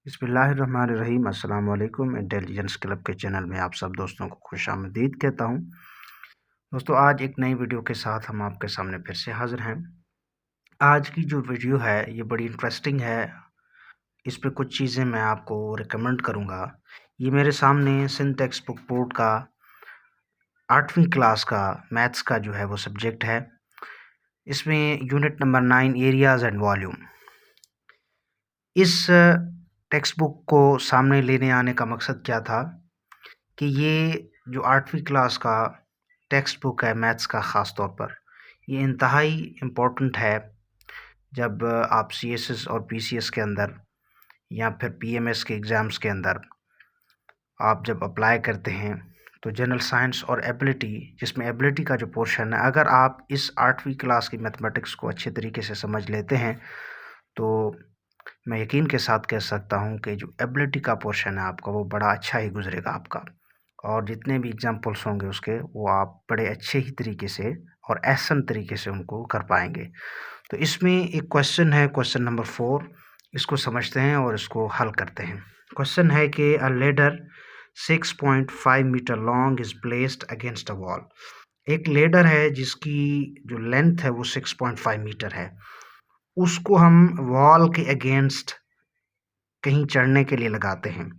बिस्मिल्लाहिर्रहमानिर्रहीम। अस्सलाम वालेकुम। इंटेलिजेंस क्लब के चैनल में आप सब दोस्तों को खुशामदीद कहता हूँ। दोस्तों, आज एक नई वीडियो के साथ हम आपके सामने फिर से हाज़िर हैं। आज की जो वीडियो है ये बड़ी इंटरेस्टिंग है। इस पे कुछ चीज़ें मैं आपको रिकमेंड करूँगा। ये मेरे सामने सिंध टेक्स्ट बुक बोर्ड का 8वीं क्लास का मैथ्स का जो है वो सब्जेक्ट है। इसमें unit number 9 areas and volume. इस टेक्स्ट बुक को सामने लेने आने का मकसद क्या था कि ये जो 8वीं क्लास का टेक्स्ट बुक है मैथ्स का, ख़ास तौर पर ये इंतहाई इम्पोर्टेंट है जब आप सीएसएस और पीसीएस के अंदर या फिर पीएमएस के एग्ज़ाम्स के अंदर आप जब अप्लाई करते हैं तो जनरल साइंस और एबिलिटी, जिसमें एबिलिटी का जो पोर्शन है, अगर आप इस 8वीं क्लास की मैथमेटिक्स को अच्छे तरीके से समझ लेते हैं तो मैं यकीन के साथ कह सकता हूँ कि जो एबिलिटी का पोर्शन है आपका वो बड़ा अच्छा ही गुजरेगा आपका, और जितने भी एग्जाम्पल्स होंगे उसके वो आप बड़े अच्छे ही तरीके से और आसान तरीके से उनको कर पाएंगे। तो इसमें एक क्वेश्चन है, क्वेश्चन नंबर 4। इसको समझते हैं और इसको हल करते हैं। क्वेश्चन है कि a ladder 6.5 meter long is placed against a wall. एक लेडर है जिसकी जो लेंथ है वो 6.5 मीटर है, उसको हम वॉल के अगेंस्ट कहीं चढ़ने के लिए लगाते हैं।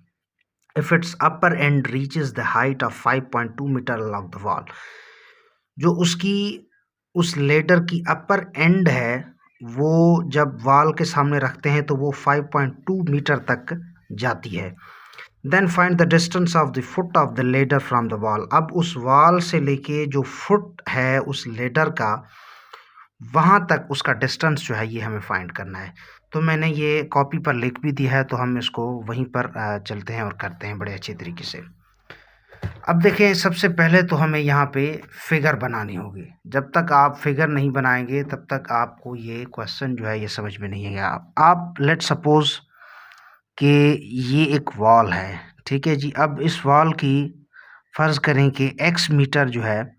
If its upper end reaches the height of 5.2 meter along the wall, जो उसकी उस लेडर की अपर एंड है वो जब वॉल के सामने रखते हैं तो वो 5.2 मीटर तक जाती है। Then find the distance of the foot of the ladder from the wall. अब उस वॉल से लेके जो फुट है उस लेडर का, वहाँ तक उसका डिस्टेंस जो है ये हमें फाइंड करना है। तो मैंने ये कॉपी पर लिख भी दिया है, तो हम इसको वहीं पर चलते हैं और करते हैं बड़े अच्छे तरीके से। अब देखें, सबसे पहले तो हमें यहाँ पे फिगर बनानी होगी। जब तक आप फिगर नहीं बनाएंगे तब तक आपको ये क्वेश्चन जो है ये समझ में नहीं आएगा। आप लेट सपोज कि ये एक वॉल है, ठीक है जी। अब इस वॉल की फ़र्ज़ करें कि x मीटर जो है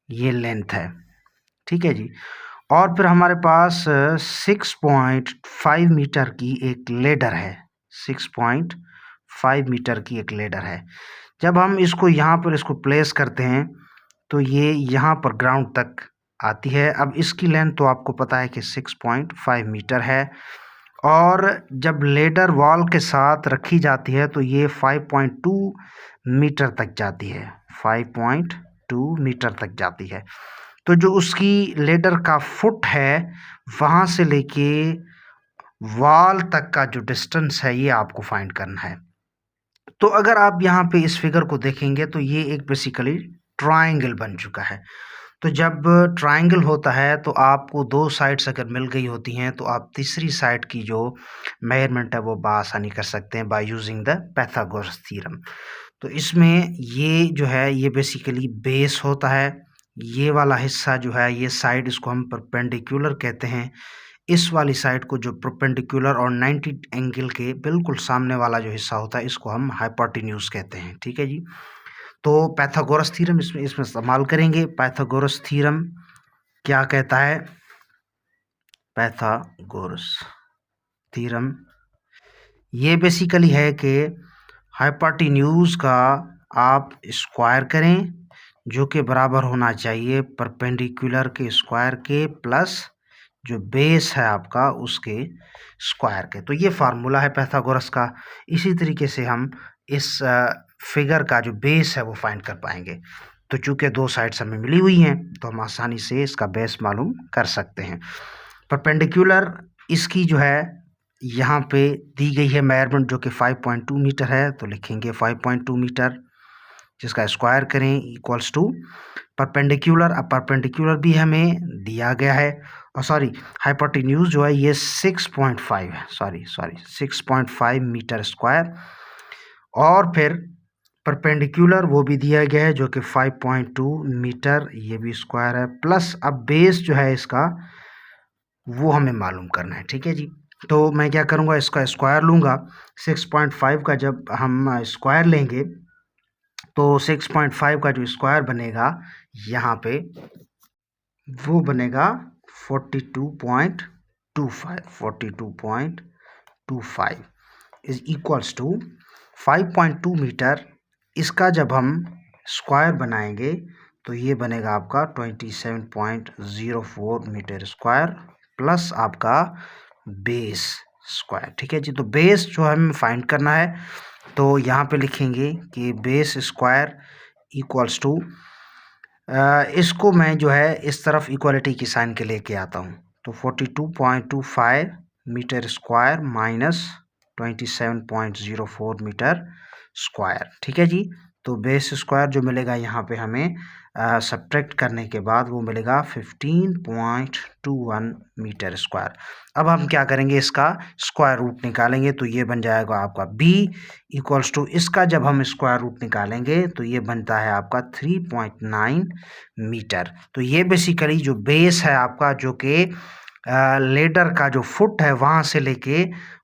ये लेंथ है, ठीक है जी। और फिर हमारे पास 6.5 मीटर की एक लेडर है, 6.5 मीटर की एक लेडर है। जब हम इसको यहाँ पर इसको प्लेस करते हैं तो ये यहाँ पर ग्राउंड तक आती है। अब इसकी लेंथ तो आपको पता है कि 6.5 मीटर है, और जब लेडर वॉल के साथ रखी जाती है तो ये 5.2 मीटर तक जाती है, 5.2 मीटर तक जाती है। तो जो उसकी लेडर का फुट है वहाँ से लेके वॉल तक का जो डिस्टेंस है ये आपको फाइंड करना है। तो अगर आप यहाँ पे इस फिगर को देखेंगे तो ये एक बेसिकली ट्रायंगल बन चुका है। तो जब ट्रायंगल होता है तो आपको दो साइड्स अगर मिल गई होती हैं तो आप तीसरी साइड की जो मेजरमेंट है वो बआसानी कर सकते हैं by using the Pythagoras theorem. तो इसमें ये जो है ये बेसिकली बेस होता है। ये वाला हिस्सा जो है ये साइड, इसको हम परपेंडिकुलर कहते हैं। इस वाली साइड को जो परपेंडिकुलर और 90 एंगल के बिल्कुल सामने वाला जो हिस्सा होता है इसको हम हाइपोटेन्यूज कहते हैं, ठीक है जी। तो पाइथागोरस थ्योरम इसमें इस्तेमाल करेंगे। पाइथागोरस थ्योरम क्या कहता है? पाइथागोरस थ्योरम ये बेसिकली है कि हाइपोटेन्यूज का आप स्क्वायर करें जो कि बराबर होना चाहिए परपेंडिकुलर के स्क्वायर के प्लस जो बेस है आपका उसके स्क्वायर के। तो ये फार्मूला है पाइथागोरस का। इसी तरीके से हम इस फिगर का जो बेस है वो फाइंड कर पाएंगे। तो चूंकि दो साइड्स हमें मिली हुई हैं तो हम आसानी से इसका बेस मालूम कर सकते हैं। परपेंडिकुलर इसकी जो है यहाँ पे दी गई है मेजरमेंट जो कि 5.2 मीटर है, तो लिखेंगे 5.2 मीटर जिसका स्क्वायर करें इक्वल्स टू परपेंडिकुलर। अब परपेंडिकुलर भी हमें दिया गया है, और सॉरी हाइपोटेन्यूज जो है ये 6.5 है, सॉरी 6.5 मीटर स्क्वायर, और फिर परपेंडिकुलर वो भी दिया गया है जो कि 5.2 मीटर, ये भी स्क्वायर है, प्लस अब बेस जो है इसका वो हमें मालूम करना है, ठीक है जी। तो मैं क्या करूँगा, इसका स्क्वायर लूँगा। 6.5 का जब हम स्क्वायर लेंगे तो 6.5 का जो स्क्वायर बनेगा यहाँ पे वो बनेगा 42.25। Is equals to 5.2 meter. इसका जब हम स्क्वायर बनाएंगे तो ये बनेगा आपका 27.04 मीटर स्क्वायर प्लस आपका बेस स्क्वायर। ठीक है जी, तो बेस जो हमें फाइंड करना है तो यहाँ पे लिखेंगे कि बेस स्क्वायर इक्वल्स टू, इसको मैं जो है इस तरफ इक्वालिटी की साइन के लेके आता हूँ, तो 42.25 meter square minus 27.04 meter square. ठीक है जी, तो बेस स्क्वायर जो मिलेगा यहाँ पे हमें सब्ट्रैक्ट करने के बाद वो मिलेगा 15.21 मीटर स्क्वायर। अब हम क्या करेंगे, इसका स्क्वायर रूट निकालेंगे तो ये बन जाएगा आपका b इक्वल्स टू, इसका जब हम स्क्वायर रूट निकालेंगे तो ये बनता है आपका 3.9 मीटर। तो ये बेसिकली जो बेस है आपका, जो कि लेडर का जो फुट है वहाँ से लेके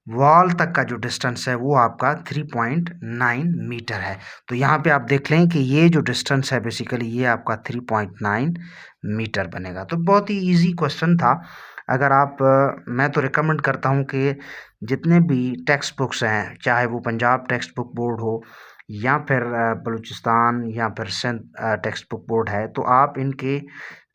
वॉल तक का जो डिस्टेंस है वो आपका 3.9 मीटर है। तो यहाँ पे आप देख लें कि ये जो डिस्टेंस है बेसिकली ये आपका 3.9 मीटर बनेगा। तो बहुत ही इजी क्वेश्चन था। अगर आप मैं तो रिकमेंड करता हूँ कि जितने भी टेक्स्ट बुक्स हैं, चाहे वो पंजाब टेक्स्ट बुक बोर्ड हो या फिर बलूचिस्तान या फिर सिंध टेक्स्ट बुक बोर्ड है, तो आप इनके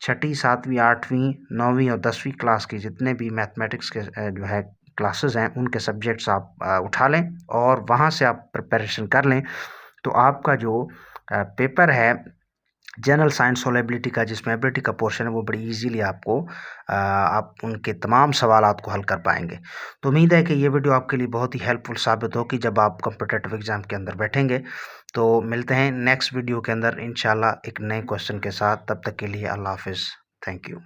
6ठी 7वीं 8वीं 9वीं और 10वीं क्लास के जितने भी मैथमेटिक्स के जो है क्लासेस हैं उनके सब्जेक्ट्स आप उठा लें और वहाँ से आप प्रिपरेशन कर लें। तो आपका जो पेपर है जनरल साइंस सोलेबिलिटी का, जिसमें एबिलिटी का पोर्शन है, वो बड़ी इजीली आपको आप उनके तमाम सवालात को हल कर पाएंगे। तो उम्मीद है कि ये वीडियो आपके लिए बहुत ही हेल्पफुल साबित होगी जब आप कॉम्पिटिटिव एग्जाम के अंदर बैठेंगे। तो मिलते हैं नेक्स्ट वीडियो के अंदर इंशाल्लाह एक नए क्वेश्चन के साथ। तब तक के लिए अल्लाह हाफिज़, थैंक यू।